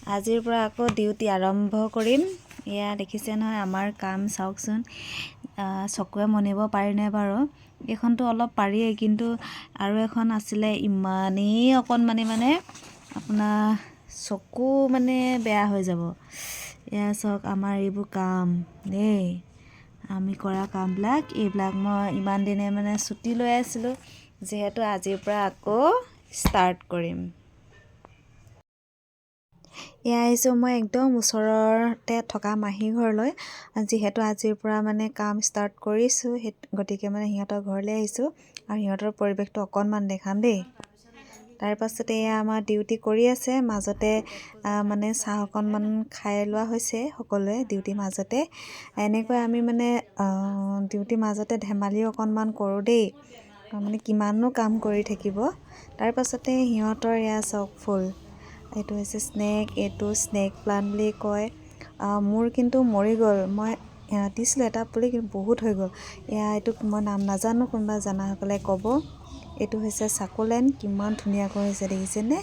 আজিৰ পৰা আকৌ ডিউটি আৰম্ভ কৰিম। এয়া দেখিছে নহয় আমাৰ কাম চাওকচোন, চকুৱে মনিব পাৰিনে বাৰু। এইখনতো অলপ পাৰিয়েই, কিন্তু আৰু এখন আছিলে ইমানেই অকণমানি মানে আপোনাৰ চকু মানে বেয়া হৈ যাব। এয়া চাওক আমাৰ এইবোৰ কাম দেই, আমি কৰা কামবিলাক এইবিলাক মই ইমান দিনে মানে ছুটি লৈ আছিলোঁ, যিহেতু আজিৰ পৰা আকৌ ষ্টাৰ্ট কৰিম। এয়া আহিছোঁ মই একদম ওচৰতে থকা মাহী ঘৰলৈ, যিহেতু আজিৰ পৰা মানে কাম ষ্টাৰ্ট কৰিছোঁ, গতিকে মানে সিহঁতৰ ঘৰলৈ আহিছোঁ আৰু সিহঁতৰ পৰিৱেশটো অকণমান দেখাম দেই। তাৰপাছতে এয়া আমাৰ ডিউটি কৰি আছে, মাজতে মানে চাহ অকণমান খাই লোৱা হৈছে সকলোৱে ডিউটিৰ মাজতে। এনেকৈ আমি মানে ডিউটিৰ মাজতে ধেমালিও অকণমান কৰোঁ দেই, মানে কিমাননো কাম কৰি থাকিব। তাৰপাছতে সিহঁতৰ এয়া চাওক ফুল, এইটো হৈছে স্নেক, এইটো স্নেক প্লাণ্ট বুলি কয়। মোৰ কিন্তু মৰি গ'ল, মই দিছিলোঁ এটা পুলি, কিন্তু বহুত হৈ গ'ল। এয়া এইটোক মই নাম নাজানো, কোনোবা জনাসকলে ক'ব। এইটো হৈছে চাকুলেণ্ট, কিমান ধুনীয়াকৈ হৈছে দেখিছেনে,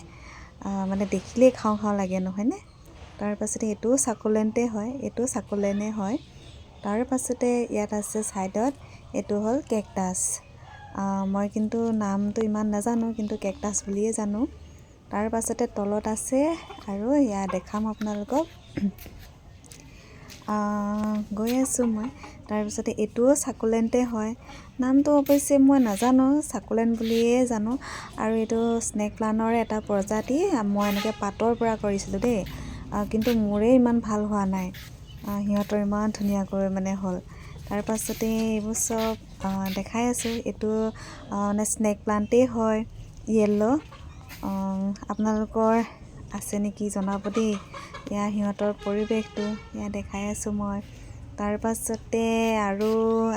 মানে দেখিলেই খাওঁ খাওঁ লাগে নহয়নে। তাৰপাছতে এইটোও চাকুলেণ্টেই হয়, এইটো চাকুলেণ্টেই হয়। তাৰপাছতে ইয়াত আছে ছাইডত, এইটো হ'ল কেকটাছ। মই কিন্তু নামটো ইমান নাজানো, কিন্তু কেকটাছ বুলিয়ে জানো। তাৰ পাছতে তলত আছে, আৰু এয়া দেখাম আপোনালোকক, গৈ আছোঁ মই। তাৰপিছতে এইটোও চাকুলেণ্টেই হয়, নামটো অৱশ্যে মই নাজানো, চাকুলেণ্ট বুলিয়ে জানো। আৰু এইটো স্নেক প্লাণ্টৰে এটা প্ৰজাতি, মই এনেকৈ পাতৰ পৰা কৰিছিলোঁ দেই, কিন্তু মোৰেই ইমান ভাল হোৱা নাই, সিহঁতৰ ইমান ধুনীয়াকৈ মানে হ'ল। তাৰপাছতে এইবোৰ চব দেখাই আছোঁ, এইটো মানে স্নেক প্লাণ্টেই হয়, য়েল্ল'। আপোনালোকৰ আছে নেকি জনাব দেই। এয়া সিহঁতৰ পৰিৱেশটো এয়া দেখাই আছোঁ মই। তাৰপাছতে আৰু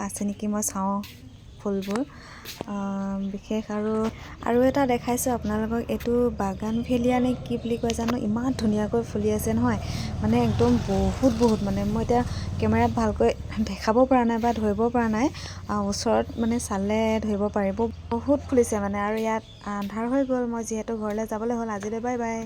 আছে নেকি মই চাওঁ ফুলবোৰ, বিশেষ আৰু এটা দেখাইছোঁ আপোনালোকক, এইটো বাগানভেলিয়া নে কি বুলি কয় জানো, ইমান ধুনীয়াকৈ ফুলি আছে নহয়, মানে একদম বহুত মানে মই এতিয়া কেমেৰাত ভালকৈ দেখাব পৰা নাই বা ধৰিব পৰা নাই, ওচৰত মানে চালে ধৰিব পাৰিব, বহুত ফুলিছে মানে। আৰু ইয়াত আন্ধাৰ হৈ গ'ল, মই যিহেতু ঘৰলৈ যাবলৈ হ'ল, আজিলৈ বাই বাই।